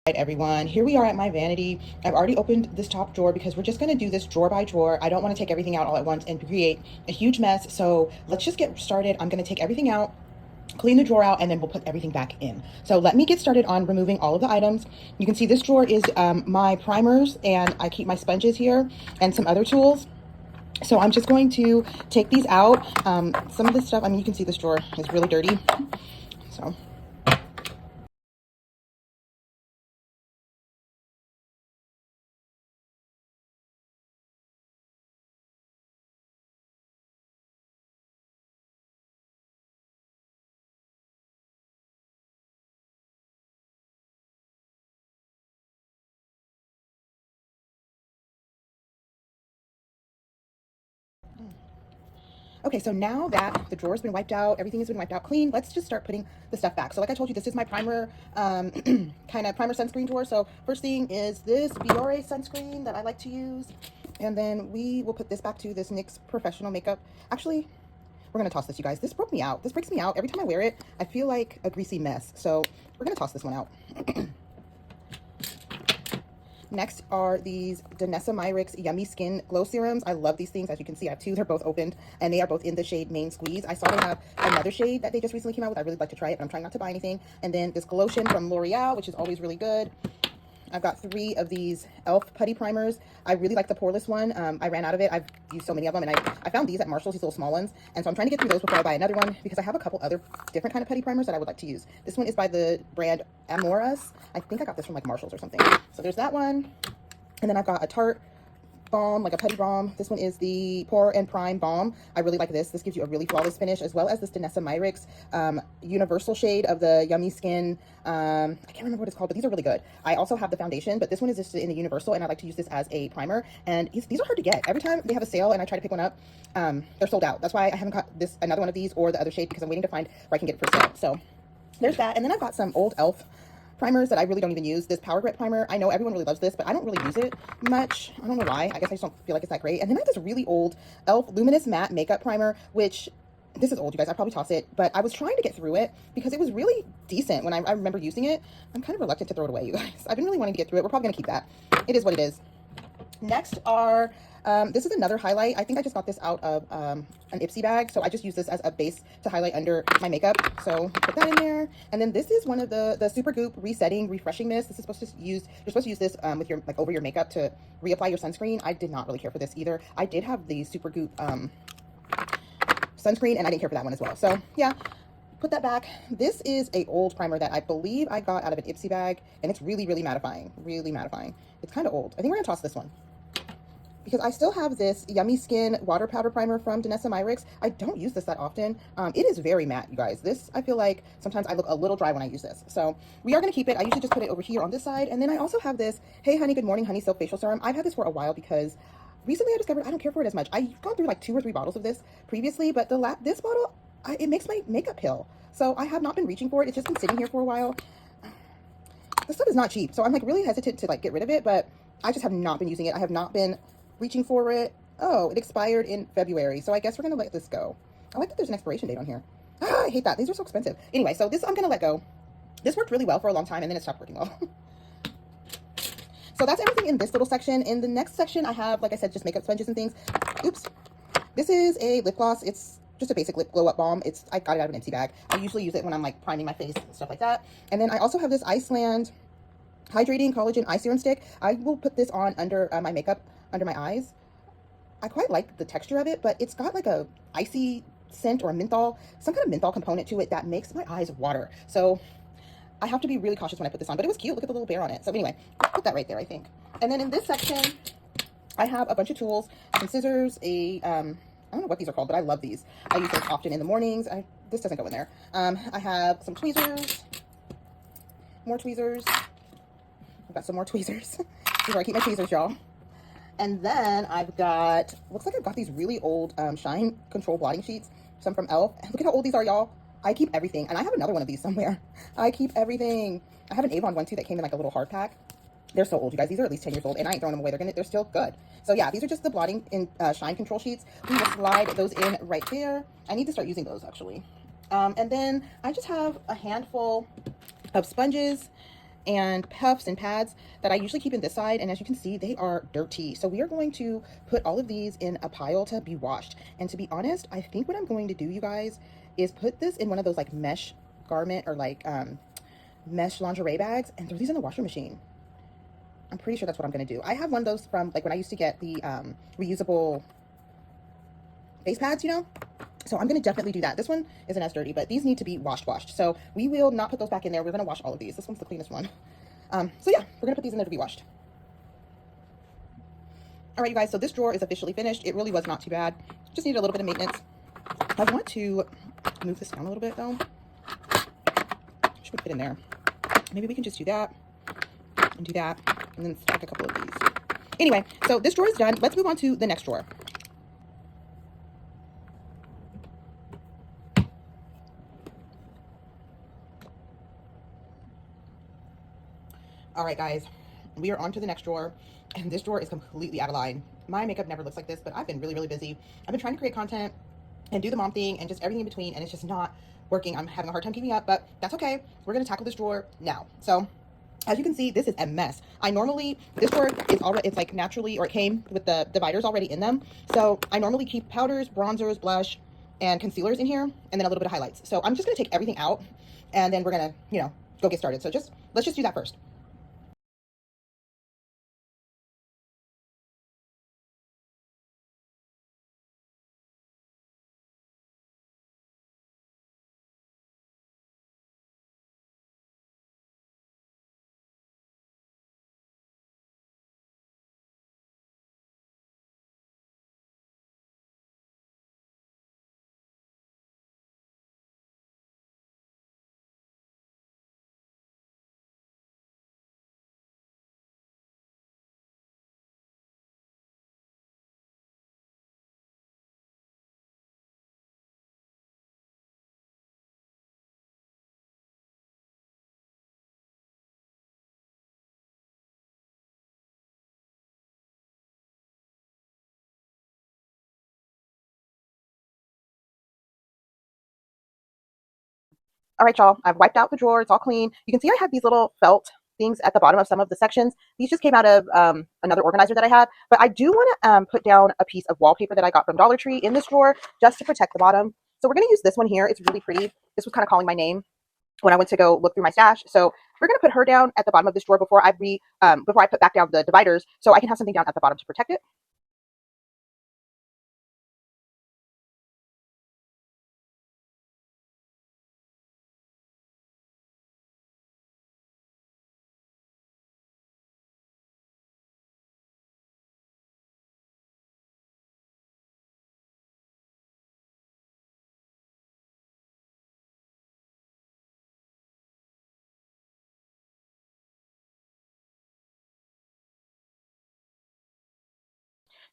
Right, everyone, here we are at my vanity. I've already opened this top drawer because we're just going to do this drawer by drawer. I don't want to take everything out all at once and create a huge mess. So let's just get started. I'm going to take everything out, clean the drawer out, and then we'll put everything back in. So let me get started on removing all of the items. You can see this drawer is my primers, and I keep my sponges here and some other tools. So I'm just going to take these out. Some of this stuff, I mean, you can see this drawer is really dirty. So okay, so now that the drawer's been wiped out, everything has been wiped out clean, let's just start putting the stuff back. So like I told you, this is my primer, kind of primer sunscreen drawer. So first thing is this Biore sunscreen that I like to use. And then we will put this back to this NYX Professional Makeup. Actually, we're going to toss this, you guys. This broke me out. This breaks me out. Every time I wear it, I feel like a greasy mess. So we're going to toss this one out. Next are these Decluttering Yummy Skin Glow Serums. I love these things. As you can see, I have two. They're both opened, and they are both in the shade Main Squeeze. I saw they have another shade that they just recently came out with. I really like to try it, but I'm trying not to buy anything. And then this Glotion from L'Oreal, which is always really good. I've got 3 of these e.l.f. putty primers. I really like the poreless one. I ran out of it. I've used so many of them, and I found these at Marshall's, these little small ones. And so I'm trying to get through those before I buy another one, because I have a couple other different kind of putty primers that I would like to use. This one is by the brand Amoras. I think I got this from like Marshall's or something. So there's that one. And then I've got a Tarte balm, like a putty balm. This one is the Pore and Prime Balm. I really like this. This gives you a really flawless finish, as well as this Decluttering universal shade of the Yummy Skin. I can't remember what it's called, but these are really good. I also have the foundation, but this one is just in the universal, and I like to use this as a primer. And these are hard to get. Every time they have a sale and I try to pick one up, they're sold out. That's why I haven't got another one of these or the other shade, because I'm waiting to find where I can get it for sale. So there's that. And then I've got some old e.l.f. primers that I really don't even use. This Power Grip primer, I know everyone really loves this, but I don't really use it much. I don't know why. I guess I just don't feel like it's that great. And then I have this really old e.l.f. Luminous Matte Makeup Primer, which, this is old, you guys. I'll probably toss it, but I was trying to get through it because it was really decent when I remember using it. I'm kind of reluctant to throw it away, you guys. I've been really wanting to get through it. We're probably going to keep that. It is what it is. Next are, this is another highlight. I think I just got this out of an Ipsy bag. So I just use this as a base to highlight under my makeup. So put that in there. And then this is one of the Super Goop Resetting Refreshing Mist. This is supposed to use, you're supposed to use this with your, like, over your makeup to reapply your sunscreen. I did not really care for this either. I did have the Super Goop sunscreen, and I didn't care for that one as well. So yeah, put that back. This is a old primer that I believe I got out of an Ipsy bag, and it's really, really mattifying. Really mattifying. It's kind of old. I think we're gonna toss this one, because I still have this Yummy Skin Water Powder Primer from Decluttering. I don't use this that often. It is very matte, you guys. This, I feel like sometimes I look a little dry when I use this. So we are going to keep it. I usually just put it over here on this side. And then I also have this Hey Honey Good Morning Honey Soap Facial Serum. I've had this for a while because recently I discovered I don't care for it as much. I've gone through like 2 or 3 bottles of this previously, but this bottle, it makes my makeup pill. So I have not been reaching for it. It's just been sitting here for a while. This stuff is not cheap, so I'm like really hesitant to like get rid of it, but I just have not been using it. I have not been reaching for it. Oh, it expired in February, so I guess we're gonna let this go. I like that there's an expiration date on here. Ah, I hate that. These are so expensive. Anyway, so this I'm gonna let go. This worked really well for a long time, and then it stopped working well. So that's everything in this little section. In the next section, I have, like I said, just makeup sponges and things. Oops. This is a lip gloss. It's just a basic lip glow up balm. I got it out of an empty bag. I usually use it when I'm like priming my face and stuff like that. And then I also have this Iceland Hydrating Collagen Eye Serum Stick. I will put this on under my makeup, under my eyes. I quite like the texture of it, but it's got like a icy scent or a menthol, some kind of menthol component to it that makes my eyes water. So I have to be really cautious when I put this on, but it was cute. Look at the little bear on it. So anyway, put that right there, I think. And then in this section, I have a bunch of tools, some scissors, I don't know what these are called, but I love these. I use those often in the mornings. This doesn't go in there. I have some tweezers, more tweezers. I've got some more tweezers. This is where I keep my tweezers, y'all. And then I've got, looks like I've got these really old Shine Control blotting sheets, some from e.l.f. Look at how old these are, y'all. I keep everything, and I have another one of these somewhere. I keep everything. I have an Avon one too that came in like a little hard pack. They're so old, you guys. These are at least 10 years old, and I ain't throwing them away. They're still good. So yeah, these are just the blotting in Shine Control sheets. We will slide those in right there. I need to start using those actually. And then I just have a handful of sponges and puffs and pads that I usually keep in this side. And as you can see, they are dirty. So we are going to put all of these in a pile to be washed. And to be honest, I think what I'm going to do, you guys, is put this in one of those like mesh garment or like mesh lingerie bags and throw these in the washer machine. I'm pretty sure that's what I'm going to do. I have one of those from like when I used to get the reusable face pads, you know? So I'm going to definitely do that. This one isn't as dirty, but these need to be washed. So we will not put those back in there. We're going to wash all of these. This one's the cleanest one. So yeah, we're going to put these in there to be washed. All right, you guys, so this drawer is officially finished. It really was not too bad. Just needed a little bit of maintenance. I want to move this down a little bit though. Should put it in there. Maybe we can just do that and do that and then stack a couple of these. Anyway, so this drawer is done. Let's move on to the next drawer. All right, guys, we are on to the next drawer, and this drawer is completely out of line. My makeup never looks like this, but I've been really, really busy. I've been trying to create content and do the mom thing and just everything in between, and it's just not working. I'm having a hard time keeping up, but that's okay. We're going to tackle this drawer now. So as you can see, this is a mess. This drawer is already, it's like naturally, or it came with the dividers already in them. So I normally keep powders, bronzers, blush, and concealers in here, and then a little bit of highlights. So I'm just going to take everything out, and then we're going to, go get started. So let's just do that first. All right, y'all, I've wiped out the drawer. It's all clean. You can see I have these little felt things at the bottom of some of the sections. These just came out of another organizer that I have, but I do want to put down a piece of wallpaper that I got from Dollar Tree in this drawer just to protect the bottom. So we're going to use this one here. It's really pretty. This was kind of calling my name when I went to go look through my stash. So we're going to put her down at the bottom of this drawer before I put back down the dividers, so I can have something down at the bottom to protect it.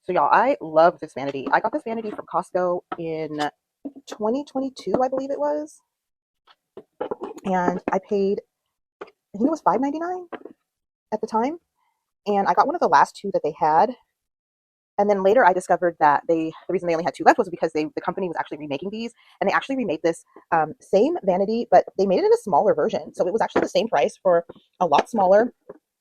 So y'all, I love this vanity. I got this vanity from Costco in 2022, I believe it was, and I paid, I think it was $5.99 at the time, and I got one of the last two that they had. And then later I discovered that the reason they only had two left was because the company was actually remaking these, and they actually remade this same vanity, but they made it in a smaller version. So it was actually the same price for a lot smaller.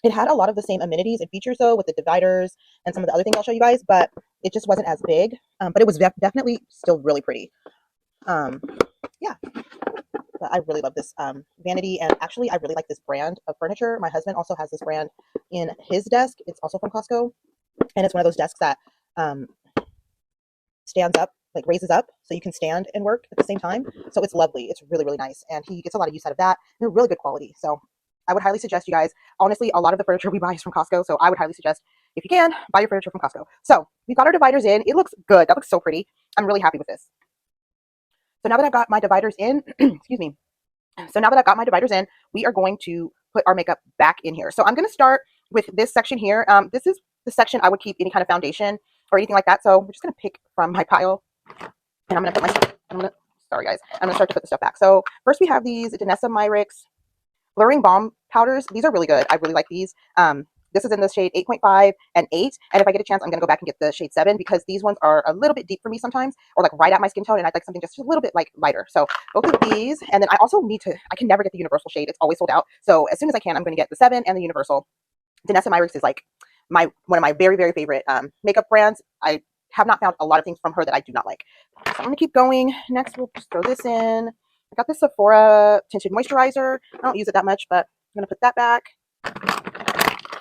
It had a lot of the same amenities and features though, with the dividers and some of the other things I'll show you guys, but it just wasn't as big. But it was definitely still really pretty. Um, yeah, but I really love this vanity, and actually I really like this brand of furniture. My husband also has this brand in his desk. It's also from Costco, and it's one of those desks that um, stands up, like raises up, so you can stand and work at the same time. So it's lovely. It's really, really nice, and he gets a lot of use out of that. And really good quality. So I would highly suggest you guys. Honestly, a lot of the furniture we buy is from Costco, so I would highly suggest, if you can, buy your furniture from Costco. So we got our dividers in. It looks good. That looks so pretty. I'm really happy with this. So now that I've got my dividers in, excuse me. So now that I've got my dividers in, we are going to put our makeup back in here. So I'm going to start with this section here. This is the section I would keep any kind of foundation or anything like that. So we're just going to pick from my pile, and I'm going to put sorry guys, I'm going to start to put the stuff back. So first we have these Danessa Myricks Blurring Balm powders. These are really good. I really like these. This is in the shade 8.5 and 8. And if I get a chance, I'm going to go back and get the shade 7 because these ones are a little bit deep for me sometimes, or like right at my skin tone, and I'd like something just a little bit like lighter. So both of these. And then I also need to, I can never get the universal shade. It's always sold out. So as soon as I can, I'm going to get the 7 and the universal. Danessa Myricks is like one of my very, very favorite makeup brands. I have not found a lot of things from her that I do not like. So I'm going to keep going. Next, we'll just throw this in. I got this Sephora tinted moisturizer. I don't use it that much, but I'm going to put that back.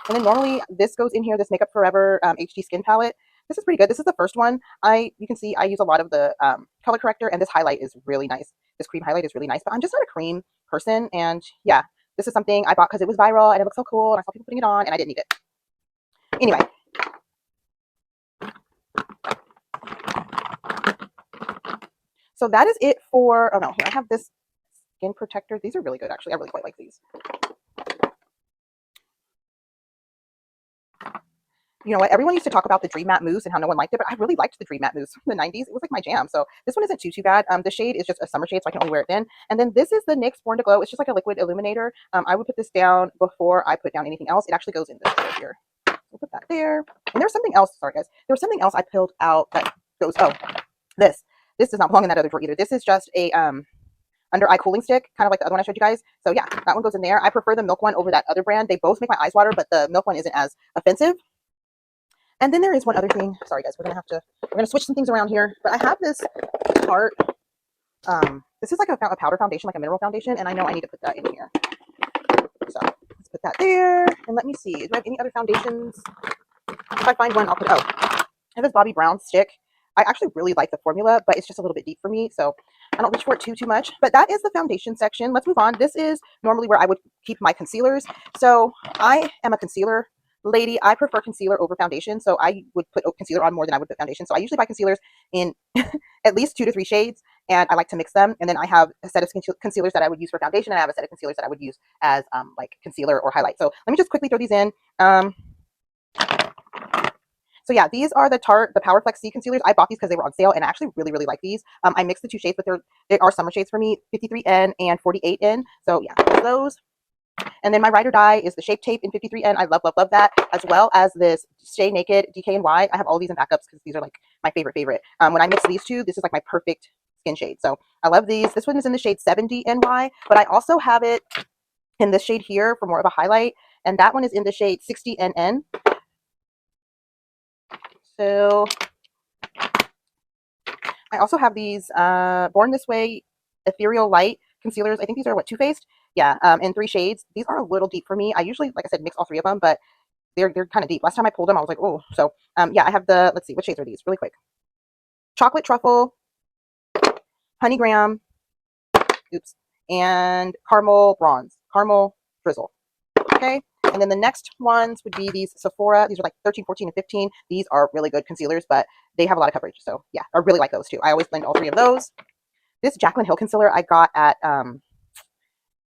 And then normally this goes in here, this Makeup Forever HD Skin Palette. This is pretty good. This is the first one. You can see I use a lot of the color corrector, and this highlight is really nice. This cream highlight is really nice, but I'm just not a cream person. And yeah, this is something I bought because it was viral and it looked so cool, and I saw people putting it on, and I didn't need it. Anyway. So that is it for, oh no, here I have this skin protector. These are really good, actually. I really quite like these. You know what? Everyone used to talk about the Dream Matte Mousse and how no one liked it, but I really liked the Dream Matte Mousse from the 90s. It was like my jam. So this one isn't too bad. The shade is just a summer shade, so I can only wear it then. And then this is the NYX Born to Glow. It's just like a liquid illuminator. I would put this down before I put down anything else. It actually goes in this drawer here. We'll put that there. And there's something else. Sorry, guys. There was something else I pulled out that goes, oh, this. This does not belong in that other drawer either. This is just a under eye cooling stick, kind of like the other one I showed you guys. So yeah, that one goes in there. I prefer the Milk one over that other brand. They both make my eyes water, but the Milk one isn't as offensive. And then there is one other thing. Sorry guys, we're gonna switch some things around here. But I have this Tarte. This is like a powder foundation, like a mineral foundation, and I know I need to put that in here. So let's put that there. And let me see, do I have any other foundations? If I find one, I'll put. Oh, I have this Bobbi Brown stick. I actually really like the formula, but it's just a little bit deep for me, so I don't reach for it too much. But that is the foundation section. Let's move on. This is normally where I would keep my concealers. So I am a concealer lady. I prefer concealer over foundation, so I would put concealer on more than I would put foundation. So I usually buy concealers in at least 2 to 3 shades, and I like to mix them. And then I have a set of concealers that I would use for foundation, and I have a set of concealers that I would use as like concealer or highlight. So let me just quickly throw these in. So yeah, these are the Tarte, the Power Flex C concealers. I bought these because they were on sale, and I actually really, really like these. I mixed the 2 shades, but they are summer shades for me, 53N and 48N. So yeah, those. And then my Ride or Die is the Shape Tape in 53N. I love, love, love that, as well as this Stay Naked DKNY. I have all these in backups because these are like my favorite. When I mix these two, this is like my perfect skin shade. So I love these. This one is in the shade 70NY, but I also have it in this shade here for more of a highlight, and that one is in the shade 60NN. So I also have these Born This Way Ethereal Light concealers. I think these are what, Too Faced? Yeah, in 3 shades. These are a little deep for me. I usually, like I said, mix all 3 of them, but they're kind of deep. Last time I pulled them, I was like, oh. So yeah, I have the, let's see, what shades are these? Really quick. Chocolate Truffle, Honey Graham, oops, and Caramel Bronze, Caramel Drizzle. Okay. And then the next ones would be these Sephora. These are like 13, 14, and 15. These are really good concealers, but they have a lot of coverage. So yeah, I really like those too. I always blend all 3 of those. This Jaclyn Hill concealer I got at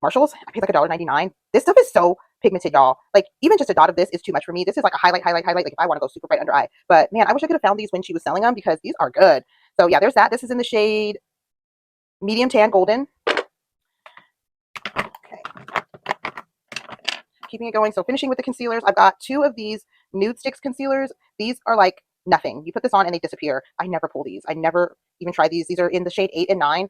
Marshalls. I paid like $1.99. This stuff is so pigmented, y'all. Like even just a dot of this is too much for me. This is like a highlight. Like if I want to go super bright under eye. But man, I wish I could have found these when she was selling them because these are good. So yeah, there's that. This is in the shade Medium Tan Golden. Okay. Keeping it going. So finishing with the concealers, I've got 2 of these Nude Sticks concealers. These are like nothing. You put this on and they disappear. I never pull these. I never even try these. These are in the shade 8 and 9.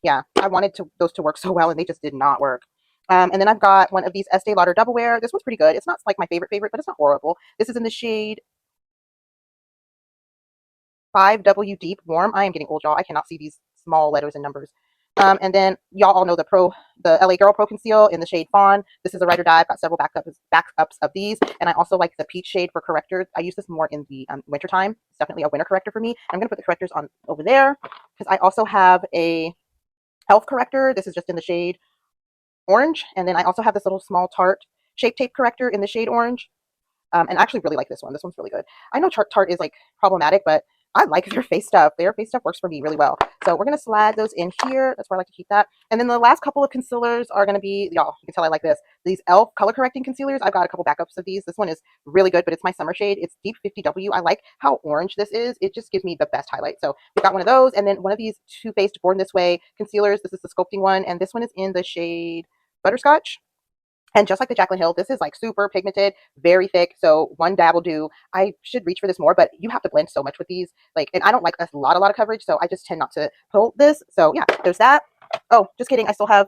Yeah, I wanted those to work so well, and they just did not work. And then I've got one of these Estee Lauder Double Wear. This one's pretty good. It's not like my favorite, but it's not horrible. This is in the shade 5W Deep Warm. I am getting old, y'all. I cannot see these small letters and numbers. And then y'all all know the LA Girl Pro Conceal in the shade Fawn. This is a Ride or Die. I've got several backups of these. And I also like the peach shade for correctors. I use this more in the winter time. It's definitely a winter corrector for me. I'm going to put the correctors on over there because I also have a Elf corrector. This is just in the shade Orange. And then I also have this little small Tarte Shape Tape corrector in the shade Orange. And I actually really like this one. This one's really good. I know Tarte is like problematic, but I like their face stuff. Their face stuff works for me really well. So we're going to slide those in here. That's where I like to keep that. And then the last couple of concealers are going to be, y'all, you can tell I like this. These e.l.f. color correcting concealers. I've got a couple backups of these. This one is really good, but it's my summer shade. It's Deep 50W. I like how orange this is. It just gives me the best highlight. So we've got one of those. And then one of these Too Faced Born This Way concealers. This is the sculpting one. And this one is in the shade Butterscotch. And just like the Jaclyn Hill, this is like super pigmented, very thick. So one dab will do. I should reach for this more, but you have to blend so much with these. Like, and I don't like a lot of coverage, so I just tend not to pull this. So yeah, there's that. Oh, just kidding. I still have,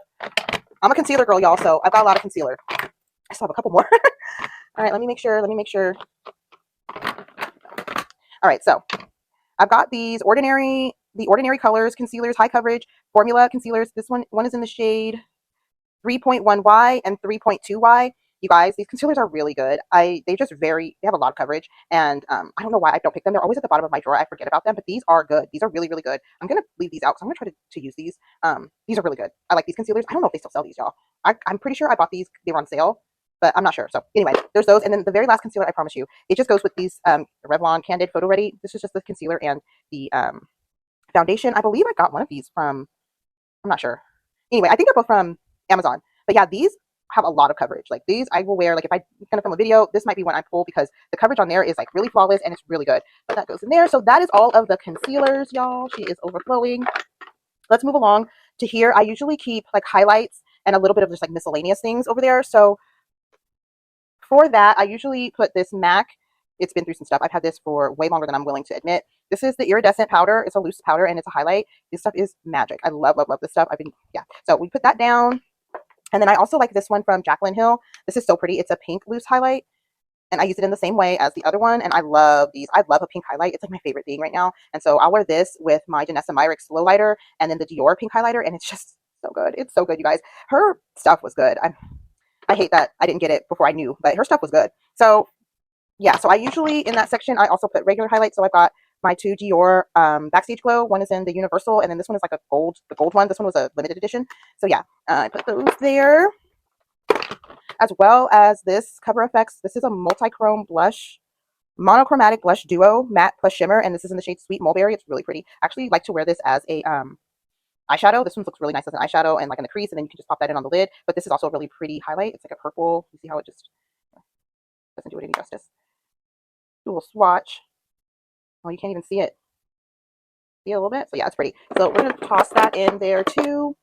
I'm a concealer girl, y'all, so I've got a lot of concealer. I still have a couple more. All right, let me make sure. All right, so I've got the ordinary colors concealers, high coverage formula concealers. This one is in the shade 3.1Y and 3.2Y. You guys, these concealers are really good. They have a lot of coverage, and I don't know why I don't pick them. They're always at the bottom of my drawer. I forget about them, but these are good. These are really, really good. I'm gonna leave these out because I'm gonna try to use these. These are really good. I like these concealers. I don't know if they still sell these, y'all. I'm pretty sure I bought these. They were on sale, but I'm not sure. So anyway, there's those, and then the very last concealer, I promise you, it just goes with these Revlon Candid Photo Ready. This is just the concealer and the foundation. I believe I got one of these from, I'm not sure. Anyway, I think they're both from Amazon. But yeah, these have a lot of coverage. Like these I will wear, like if I'm gonna film a video, this might be one I pull because the coverage on there is like really flawless and it's really good. But that goes in there. So that is all of the concealers, y'all. She is overflowing. Let's move along to here. I usually keep like highlights and a little bit of just like miscellaneous things over there. So for that, I usually put this MAC. It's been through some stuff. I've had this for way longer than I'm willing to admit. This is the iridescent powder. It's a loose powder and it's a highlight. This stuff is magic. I love, love, love this stuff. Yeah. So we put that down. And then I also like this one from Jaclyn Hill. This is so pretty. It's a pink loose highlight. And I use it in the same way as the other one. And I love these. I love a pink highlight. It's like my favorite thing right now. And so I'll wear this with my Danessa Myricks Slow Lighter and then the Dior pink highlighter. And it's just so good. It's so good, you guys. Her stuff was good. I hate that I didn't get it before I knew, but her stuff was good. So yeah, so I usually in that section, I also put regular highlights. So I've got my two Dior Backstage Glow. One is in the Universal, and then this one is like the gold one. This one was a limited edition. So yeah, I put those there, as well as this Cover FX. This is a multi-chrome blush, monochromatic blush duo, matte plus shimmer, and this is in the shade Sweet Mulberry. It's really pretty. I actually like to wear this as a eyeshadow. This one looks really nice as an eyeshadow and like in the crease, and then you can just pop that in on the lid. But this is also a really pretty highlight. It's like a purple. You see how it just doesn't do it any justice. Do a little swatch. Oh, you can't even see it. See a little bit? So yeah, it's pretty. So we're going to toss that in there too.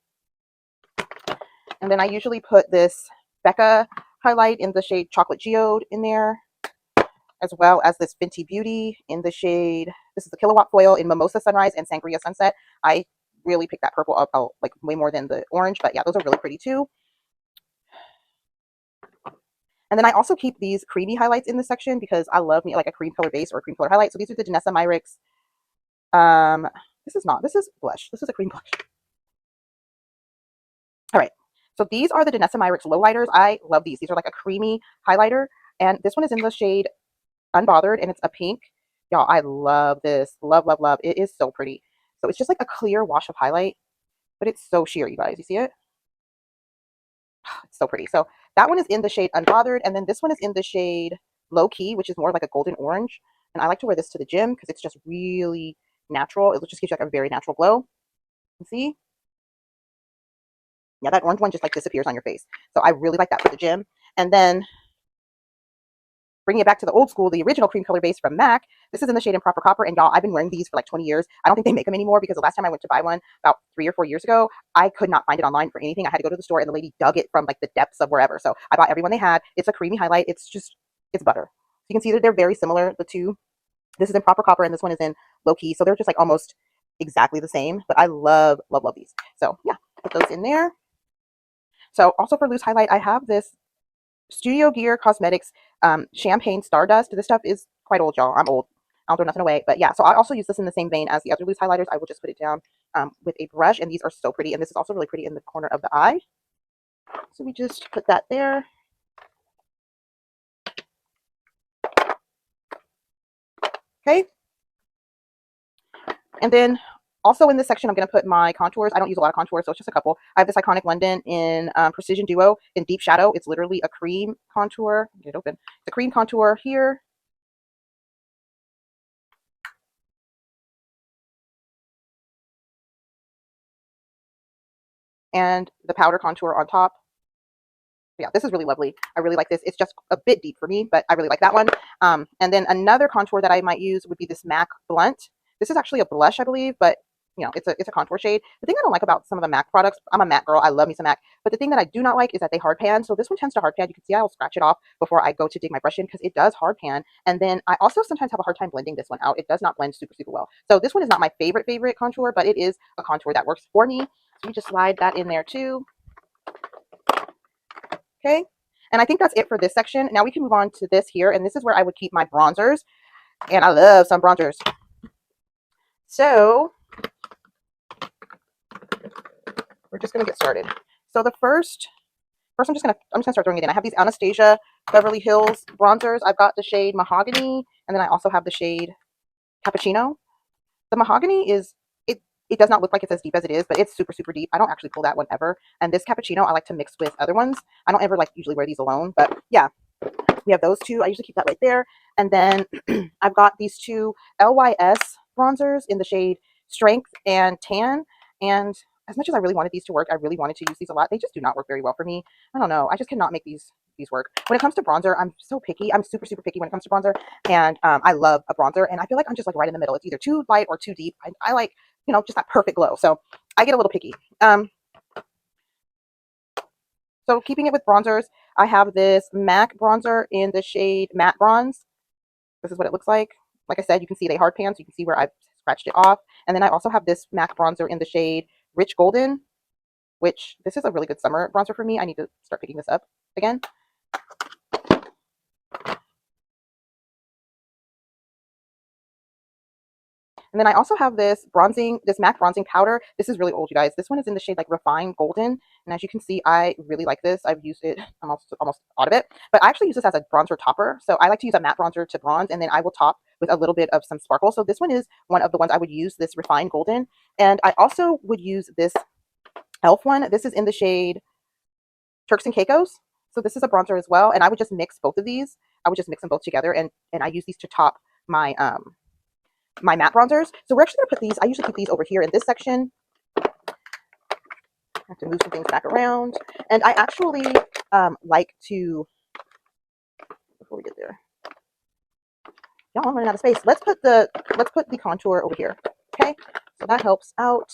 And then I usually put this Becca highlight in the shade Chocolate Geode in there, as well as this Fenty Beauty in the shade, this is the Kilowatt Foil in Mimosa Sunrise and Sangria Sunset. I really picked that purple up like way more than the orange, but yeah, those are really pretty too. And then I also keep these creamy highlights in this section because I love me like a cream color base or a cream color highlight. So these are the Danessa Myricks. This is blush. This is a cream blush. All right. So these are the Danessa Myricks Lowlighters. I love these. These are like a creamy highlighter. And this one is in the shade Unbothered, and it's a pink. Y'all, I love this. Love, love, love. It is so pretty. So it's just like a clear wash of highlight, but it's so sheer, you guys. You see it? It's so pretty. So that one is in the shade Unbothered, and then this one is in the shade Low Key, which is more like a golden orange. And I like to wear this to the gym because it's just really natural. It just gives you like a very natural glow. You see? Yeah, that orange one just like disappears on your face. So I really like that for the gym. And then bringing it back to the old school, the original cream color base from MAC. This is in the shade Improper Copper, and y'all, I've been wearing these for like 20 years. I don't think they make them anymore because the last time I went to buy one about 3 or 4 years ago, I could not find it online for anything. I had to go to the store, and the lady dug it from like the depths of wherever. So I bought every one they had. It's a creamy highlight. It's butter. So you can see that they're very similar, the two. This is in Proper Copper, and this one is in Low Key. So they're just like almost exactly the same, but I love, love, love these. So yeah, put those in there. So also for loose highlight, I have this Studio Gear Cosmetics Champagne Stardust. This stuff is quite old, y'all. I'm old. I'll throw nothing away. But yeah, so I also use this in the same vein as the other loose highlighters. I will just put it down with a brush, and these are so pretty. And this is also really pretty in the corner of the eye. So we just put that there. Okay. And then also in this section, I'm going to put my contours. I don't use a lot of contours, so it's just a couple. I have this Iconic London in Precision Duo in Deep Shadow. It's literally a cream contour. Get it open. The cream contour here. And the powder contour on top. Yeah, this is really lovely. I really like this. It's just a bit deep for me, but I really like that one. And then another contour that I might use would be this MAC Blunt. This is actually a blush, I believe, but you know, it's a contour shade. The thing I don't like about some of the MAC products, I'm a MAC girl, I love me some MAC, but the thing that I do not like is that they hard pan. So this one tends to hard pan. You can see I'll scratch it off before I go to dig my brush in because it does hard pan. And then I also sometimes have a hard time blending this one out. It does not blend super, super well. So this one is not my favorite contour, but it is a contour that works for me. So you just slide that in there too. Okay. And I think that's it for this section. Now we can move on to this here. And this is where I would keep my bronzers. And I love some bronzers. So we're just going to get started. So the first I'm just gonna start throwing it in. I have these Anastasia Beverly Hills bronzers. I've got the shade Mahogany, and then I also have the shade Cappuccino. The Mahogany is, it does not look like it's as deep as it is, but it's super, super deep. I don't actually pull that one ever. And this Cappuccino I like to mix with other ones. I don't ever like usually wear these alone, but yeah, we have those two. I usually keep that right there. And then I've got these two LYS bronzers in the shade Strength and Tan. And as much as I really wanted these to work, I really wanted to use these a lot. They just do not work very well for me. I don't know. I just cannot make these work. When it comes to bronzer, I'm so picky. I'm super, super picky when it comes to bronzer. And I love a bronzer. And I feel like I'm just like right in the middle. It's either too light or too deep. I like, you know, just that perfect glow. So I get a little picky. So keeping it with bronzers, I have this MAC bronzer in the shade Matte Bronze. This is what it looks like. Like I said, you can see they hard pan, so you can see where I've scratched it off. And then I also have this MAC bronzer in the shade Rich Golden, which this is a really good summer bronzer for me. I need to start picking this up again. And then I also have this MAC bronzing powder. This is really old, you guys. This one is in the shade like Refined Golden. And as you can see, I really like this. I've used it, I'm almost out of it. But I actually use this as a bronzer topper. So I like to use a matte bronzer to bronze, and then I will top with a little bit of some sparkle. So this one is one of the ones I would use, this Refined Golden. And I also would use this e.l.f. one. This is in the shade Turks and Caicos. So this is a bronzer as well. And I would just mix both of these. I would just mix them both together, and I use these to top my my matte bronzers. So we're actually going to put these, I usually keep these over here in this section. I have to move some things back around. And I actually like to, before we get there, y'all, I'm running out of space. Let's put the contour over here. Okay, so that helps out.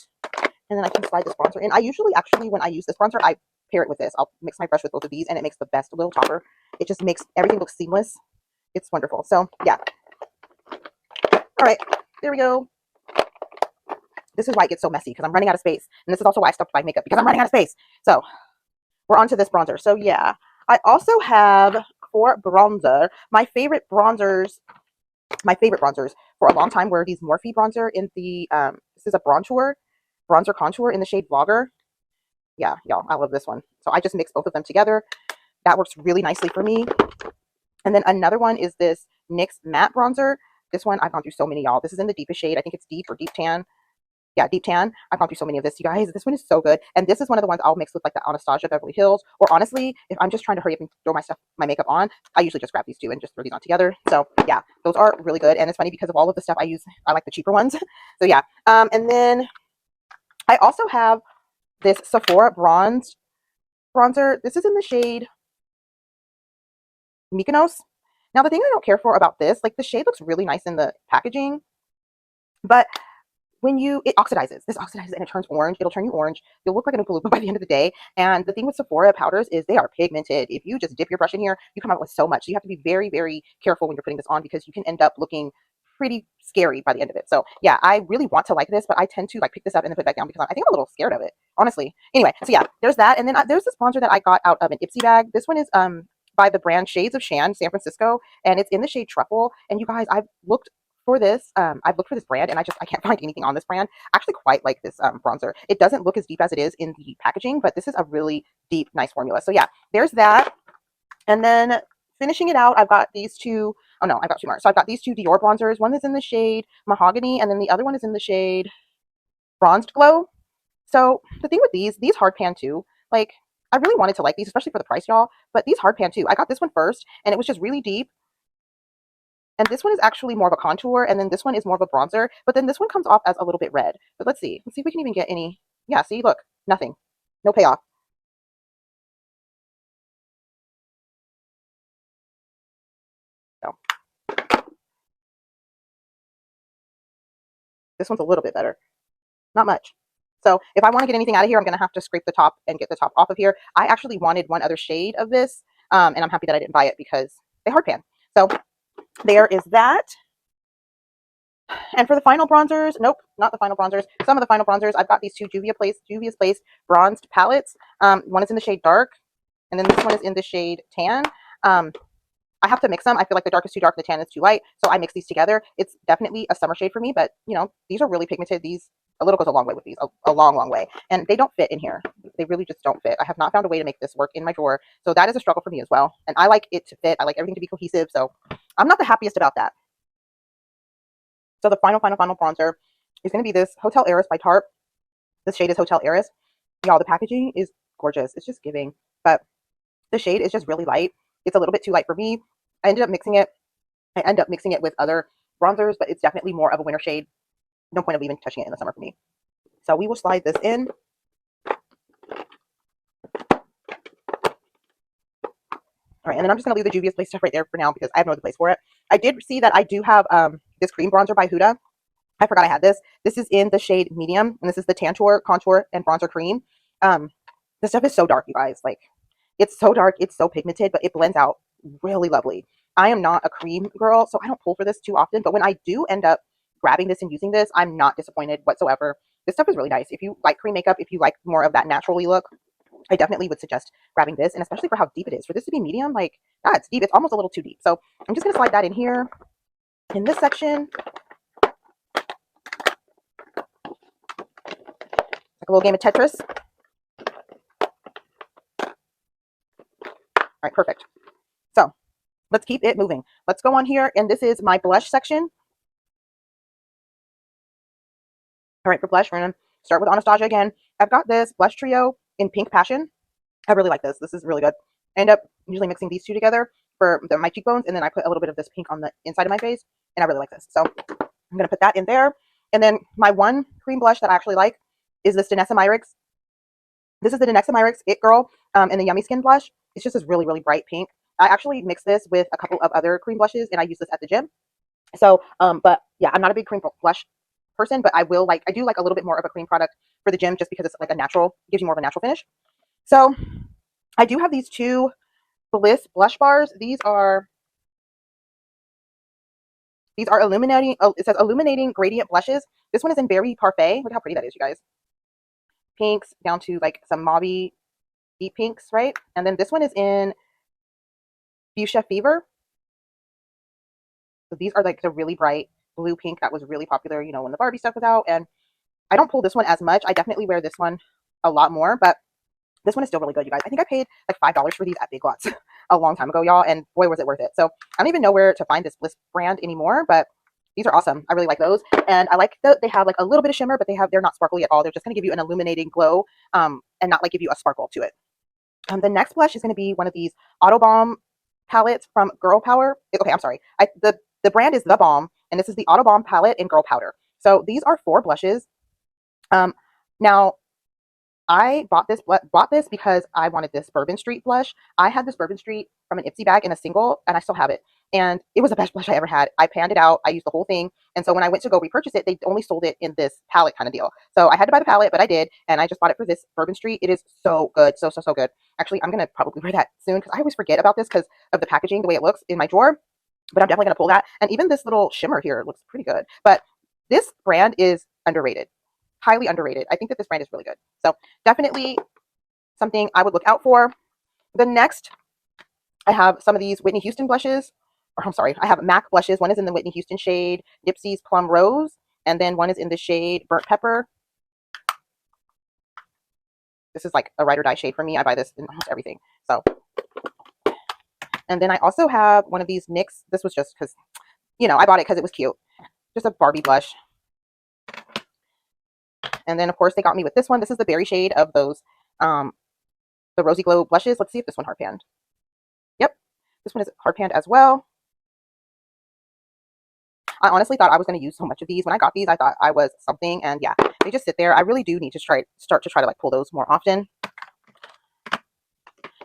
And then I can slide this bronzer in. I usually, actually, when I use this bronzer, I pair it with this. I'll mix my brush with both of these, and it makes the best little topper. It just makes everything look seamless. It's wonderful. So yeah. All right, there we go. This is why it gets so messy, because I'm running out of space. And this is also why I stopped buying makeup, because I'm running out of space. So we're on to this bronzer. So yeah, I also have, for bronzer, my favorite bronzers for a long time were these Morphe bronzer in the, this is a bronzer contour in the shade Vlogger. Yeah, y'all, I love this one. So I just mix both of them together. That works really nicely for me. And then another one is this NYX matte bronzer. This one, I've gone through so many, y'all. This is in the deepest shade. I think it's deep or deep tan. Yeah, deep tan. I've gone through so many of this, you guys. This one is so good. And this is one of the ones I'll mix with like the Anastasia Beverly Hills. Or honestly, if I'm just trying to hurry up and throw my makeup on, I usually just grab these two and just throw these on together. So yeah, those are really good. And it's funny because of all of the stuff I use, I like the cheaper ones. So yeah. And then I also have this Sephora bronzer. This is in the shade Mykonos. Now the thing I don't care for about this, like the shade looks really nice in the packaging, but when it oxidizes. This oxidizes and it turns orange. It'll turn you orange. You'll look like an Oompa Loompa by the end of the day. And the thing with Sephora powders is they are pigmented. If you just dip your brush in here, you come out with so much. So you have to be very, very careful when you're putting this on, because you can end up looking pretty scary by the end of it. So yeah, I really want to like this, but I tend to like pick this up and then put it back down because I think I'm a little scared of it, honestly. Anyway, so yeah, there's that. And then there's this bronzer that I got out of an Ipsy bag. This one is by the brand Shades of Shan, San Francisco, and it's in the shade Truffle. And you guys, I've looked for this brand, and I can't find anything on this brand. I actually quite like this bronzer. It doesn't look as deep as it is in the packaging, but this is a really deep, nice formula. So yeah, there's that. And then finishing it out, I've got these two. Oh no, I've got two more. So I've got these two Dior bronzers. One is in the shade Mahogany, and then the other one is in the shade Bronzed Glow. So the thing with these hard pan too, like I really wanted to like these, especially for the price, y'all, but these hard pan too. I got this one first, and it was just really deep. And this one is actually more of a contour, and then this one is more of a bronzer, but then this one comes off as a little bit red. But let's see if we can even get any. Yeah, see, look, nothing, no payoff. So this one's a little bit better. not much. So if I want to get anything out of here, I'm going to have to scrape the top and get the top off of here. I actually wanted one other shade of this, and I'm happy that I didn't buy it because they hard pan. So there is that. And for the final bronzers, nope, not the final bronzers. Some of the final bronzers, I've got these two Juvia's Place bronzed palettes. One is in the shade dark, and then this one is in the shade tan. I have to mix them. I feel like the dark is too dark, the tan is too light, so I mix these together. It's definitely a summer shade for me, but you know, these are really pigmented. These a little goes a long way with these, a long, long way, and they don't fit in here. They really just don't fit. I have not found a way to make this work in my drawer, so that is a struggle for me as well. And I like it to fit. I like everything to be cohesive, so I'm not the happiest about that. So the final bronzer is going to be this Hotel Heiress by Tarte. This shade is Hotel Heiress. Y'all, the packaging is gorgeous. It's just giving, but the shade is just really light. It's a little bit too light for me. I end up mixing it with other bronzers, but it's definitely more of a winter shade. No point of even touching it in the summer for me. So we will slide this in. All right, and then I'm just going to leave the Juvia's Place stuff right there for now because I have no other place for it. I did see that I do have this cream bronzer by Huda. I forgot I had this. This is in the shade medium, and this is the Tantour Contour and Bronzer Cream. This stuff is so dark, you guys. Like, it's so dark, it's so pigmented, but it blends out really lovely. I am not a cream girl, so I don't pull for this too often, but when I do end up grabbing this and using this, I'm not disappointed whatsoever. This stuff is really nice. If you like cream makeup, if you like more of that naturally look, I definitely would suggest grabbing this, and especially for how deep it is. For this to be medium, like, it's deep. It's almost a little too deep. So I'm just going to slide that in here in this section. Like a little game of Tetris. All right, perfect. So let's keep it moving. Let's go on here, and this is my blush section. All right, for blush, we're going to start with Anastasia again. I've got this blush trio in Pink Passion. I really like this. This is really good. I end up usually mixing these two together for my cheekbones, and then I put a little bit of this pink on the inside of my face, and I really like this. So I'm going to put that in there. And then my one cream blush that I actually like is this Danessa Myricks. This is the Danessa Myricks It Girl in the Yummy Skin blush. It's just this really, really bright pink. I actually mix this with a couple of other cream blushes, and I use this at the gym. So, but yeah, I'm not a big cream blush person, but I do like a little bit more of a cream product for the gym just because it's like a natural, gives you more of a natural finish. So I do have these two Bliss blush bars. These are illuminating. Oh, it says illuminating gradient blushes. This one is in Berry Parfait. Look how pretty that is, you guys. Pinks down to like some mauvey deep pinks, right? And then this one is in Fuchsia Fever. So these are like the really bright blue pink that was really popular, you know, when the Barbie stuff was out. And I don't pull this one as much. I definitely wear this one a lot more, but this one is still really good, you guys. I think I paid like $5 for these at Big Lots a long time ago, y'all, and boy, was it worth it. So I don't even know where to find this Bliss brand anymore, but these are awesome. I really like those, and I like that they have like a little bit of shimmer, but they're not sparkly at all. They're just going to give you an illuminating glow, and not like give you a sparkle to it. The next blush is going to be one of these Autobalm palettes from Girl Power. Okay, I'm sorry. The brand is The Balm, and this is the Autobalm palette in Girl Powder. So these are 4 blushes. Now I bought this because I wanted this Bourbon Street blush. I had this Bourbon Street from an Ipsy bag in a single, and I still have it. And it was the best blush I ever had. I panned it out. I used the whole thing. And so when I went to go repurchase it, they only sold it in this palette kind of deal. So I had to buy the palette, but I did. And I just bought it for this Bourbon Street. It is so good. So, so, so good. Actually, I'm going to probably wear that soon because I always forget about this because of the packaging, the way it looks in my drawer. But I'm definitely going to pull that. And even this little shimmer here looks pretty good. But this brand is underrated. Highly underrated. I think that this brand is really good. So definitely something I would look out for. The next, I have some of these Whitney Houston blushes. Or I'm sorry, I have MAC blushes. One is in the Whitney Houston shade Dipsy's Plum Rose. And then one is in the shade Burnt Pepper. This is like a ride or die shade for me. I buy this in almost everything. So, and then I also have one of these NYX. This was just because, you know, I bought it because it was cute. Just a Barbie blush. And then, of course, they got me with this one. This is the berry shade of those, the Rosy Glow blushes. Let's see if this one hard panned. Yep, this one is hard panned as well. I honestly thought I was going to use so much of these. When I got these, I thought I was something. And yeah, they just sit there. I really do need to start to try to like pull those more often.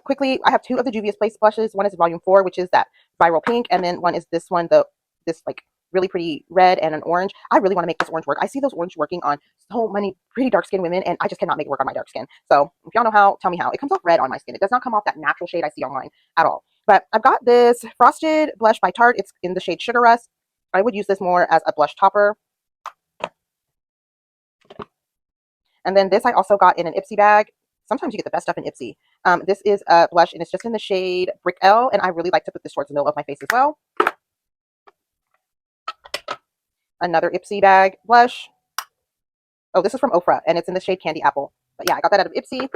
Quickly, I have 2 of the Juvia's Place blushes. One is volume 4, which is that viral pink. And then one is this one, this like really pretty red and an orange. I really want to make this orange work. I see those orange working on so many pretty dark skinned women, and I just cannot make it work on my dark skin. So if y'all know how, tell me how. It comes off red on my skin. It does not come off that natural shade I see online at all. But I've got this Frosted Blush by Tarte. It's in the shade Sugar Rush. I would use this more as a blush topper. And then this I also got in an Ipsy bag. Sometimes you get the best stuff in Ipsy. This is a blush, and it's just in the shade Brick L, and I really like to put this towards the middle of my face as well. Another Ipsy bag blush. Oh, this is from Ofra, and it's in the shade Candy Apple. But yeah, I got that out of Ipsy.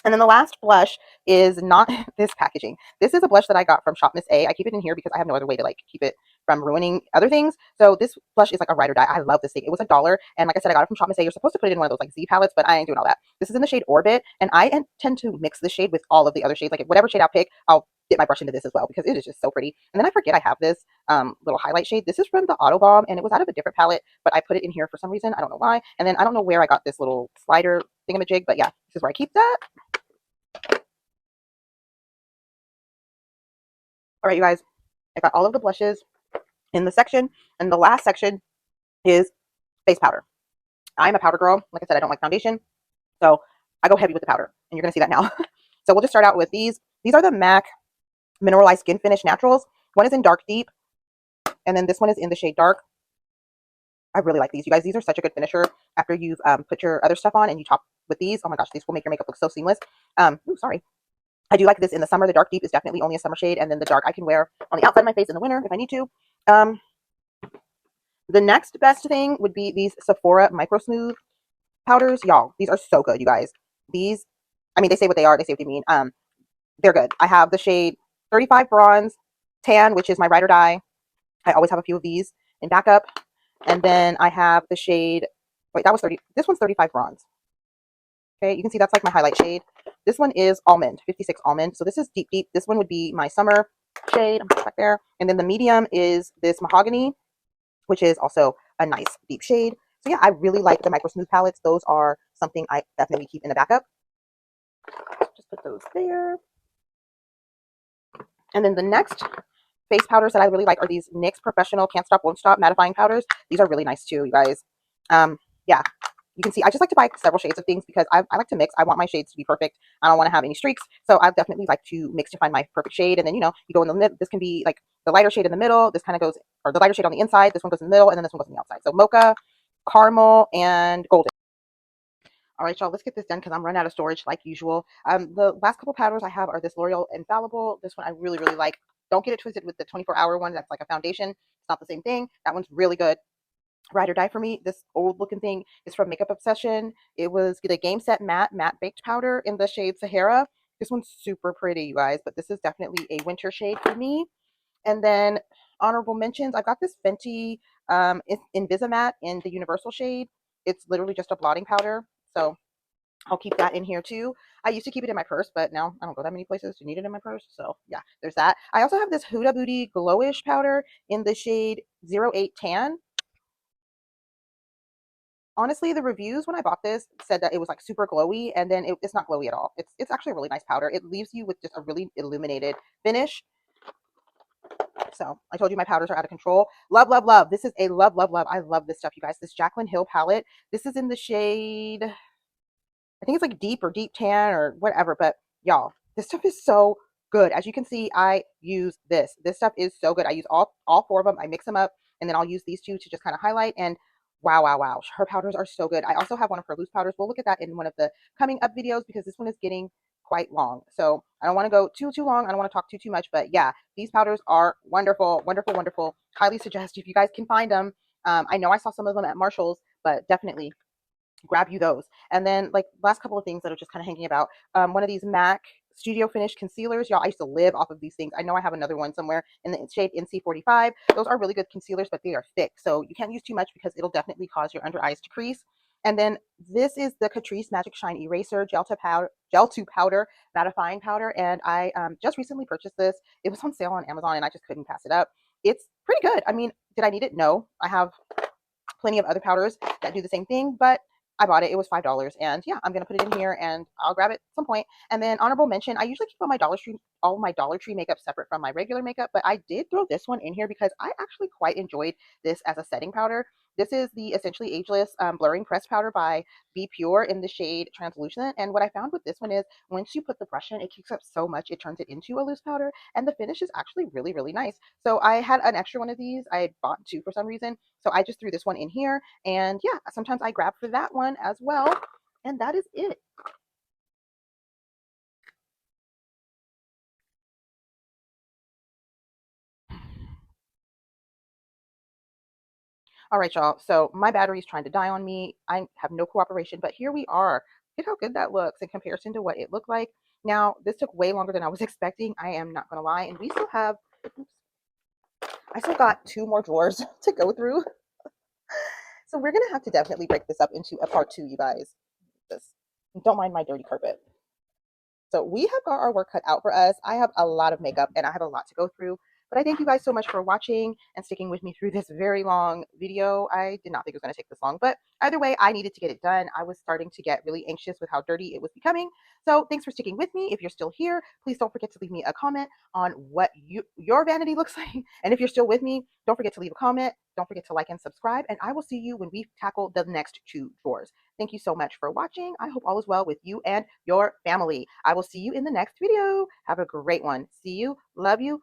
And then the last blush is not this packaging. This is a blush that I got from Shop Miss A. I keep it in here because I have no other way to like keep it from ruining other things. So this blush is like a ride or die. I love this thing. It was $1. And like I said, I got it from Shop Miss A. You're supposed to put it in one of those like Z palettes, but I ain't doing all that. This is in the shade Orbit. And I tend to mix the shade with all of the other shades. Like whatever shade I'll pick, I'll dip my brush into this as well because it is just so pretty. And then I forget I have this little highlight shade. This is from the Autobalm, and it was out of a different palette, but I put it in here for some reason. I don't know why. And then I don't know where I got this little slider thingamajig, but yeah, this is where I keep that. All right, you guys, I got all of the blushes in the section, and the last section is face powder. I'm a powder girl. Like I said, I don't like foundation, so I go heavy with the powder, and you're going to see that now. So we'll just start out with these. These are the MAC Mineralized Skin Finish Naturals. One is in Dark Deep, and then this one is in the shade Dark. I really like these. You guys, these are such a good finisher after you've put your other stuff on and you top with these. Oh my gosh, these will make your makeup look so seamless. Ooh, sorry. I do like this in the summer. The Dark Deep is definitely only a summer shade, and then the dark I can wear on the outside of my face in the winter if I need to. The next best thing would be these Sephora Micro Smooth powders. Y'all, these are so good, you guys. These, I mean, they say what they are. They say what they mean. They're good. I have the shade 35 Bronze Tan, which is my ride or die. I always have a few of these in backup. And then I have the shade, wait, that was 30. This one's 35 Bronze. Okay, you can see that's like my highlight shade. This one is Almond, 56 Almond. So this is Deep Deep. This one would be my summer shade. I'm back there. And then the medium is this Mahogany, which is also a nice deep shade. So yeah, I really like the Micro Smooth palettes. Those are something I definitely keep in the backup. Just put those there. And then the next face powders that I really like are these NYX Professional Can't Stop Won't Stop mattifying powders. These are really nice too, you guys. Yeah, you can see I just like to buy several shades of things because I like to mix. I want my shades to be perfect. I don't want to have any streaks, so I definitely like to mix to find my perfect shade. And then, you know, you go in the middle. This can be like the lighter shade in the middle. This kind of goes, or the lighter shade on the inside. This one goes in the middle, and then this one goes on the outside. So mocha, caramel, and golden. All right, y'all, let's get this done because I'm running out of storage like usual. The last couple powders I have are this L'Oreal Infallible. This one I really, really like. Don't get it twisted with the 24-hour one. That's like a foundation. It's not the same thing. That one's really good. Ride or die for me. This old looking thing is from Makeup Obsession. It was the Game Set Matte Baked Powder in the shade Sahara. This one's super pretty, you guys, but this is definitely a winter shade for me. And then honorable mentions, I got this Fenty Invisimatte in the Universal shade. It's literally just a blotting powder, so I'll keep that in here too. I used to keep it in my purse, but now I don't go that many places to need it in my purse. So yeah, there's that. I also have this Huda Beauty Glowish powder in the shade 08 Tan. Honestly, the reviews when I bought this said that it was like super glowy, and then it's not glowy at all. It's actually a really nice powder. It leaves you with just a really illuminated finish. So I told you my powders are out of control. Love, love, love. This is a love, love, love. I love this stuff, you guys. This Jaclyn Hill palette. This is in the shade, I think it's like deep or deep tan or whatever, but y'all, this stuff is so good. As you can see, I use this. This stuff is so good. I use all four of them. I mix them up, and then I'll use these two to just kind of highlight. And wow, wow, wow. Her powders are so good. I also have one of her loose powders. We'll look at that in one of the coming up videos because this one is getting quite long. So I don't want to go too long. I don't want to talk too much, but yeah, these powders are wonderful, wonderful, wonderful. Highly suggest if you guys can find them. I know I saw some of them at Marshall's, but definitely grab you those. And then like last couple of things that are just kind of hanging about, one of these MAC Studio Finish concealers. Y'all, I used to live off of these things. I know I have another one somewhere in the shade NC45. Those are really good concealers, but they are thick, so you can't use too much because it'll definitely cause your under eyes to crease. And then this is the Catrice Magic Shine Eraser gel to powder mattifying powder, and I just recently purchased this. It was on sale on Amazon, and I just couldn't pass it up. It's pretty good. I mean, did I need it? No. I have plenty of other powders that do the same thing, but I bought it. It was $5, and yeah, I'm gonna put it in here, and I'll grab it at some point. And then honorable mention, I usually keep all my Dollar Tree makeup separate from my regular makeup, but I did throw this one in here because I actually quite enjoyed this as a setting powder. This is the Essentially Ageless Blurring Pressed Powder by Be Pure in the shade Translucent. And what I found with this one is once you put the brush in, it kicks up so much, it turns it into a loose powder, and the finish is actually really, really nice. So I had an extra one of these. I bought two for some reason. So I just threw this one in here. And yeah, sometimes I grab for that one as well. And that is it. All right, y'all. So my battery's trying to die on me. I have no cooperation, but here we are. Look how good that looks in comparison to what it looked like. Now, this took way longer than I was expecting. I am not going to lie. And we still have, I still got two more drawers to go through. So we're going to have to definitely break this up into a part two, you guys. Just don't mind my dirty carpet. So we have got our work cut out for us. I have a lot of makeup and I have a lot to go through. But I thank you guys so much for watching and sticking with me through this very long video. I did not think it was going to take this long, but either way, I needed to get it done. I was starting to get really anxious with how dirty it was becoming. So thanks for sticking with me. If you're still here, please don't forget to leave me a comment on what your vanity looks like. And if you're still with me, don't forget to leave a comment. Don't forget to like and subscribe. And I will see you when we tackle the next two drawers. Thank you so much for watching. I hope all is well with you and your family. I will see you in the next video. Have a great one. See you. Love you.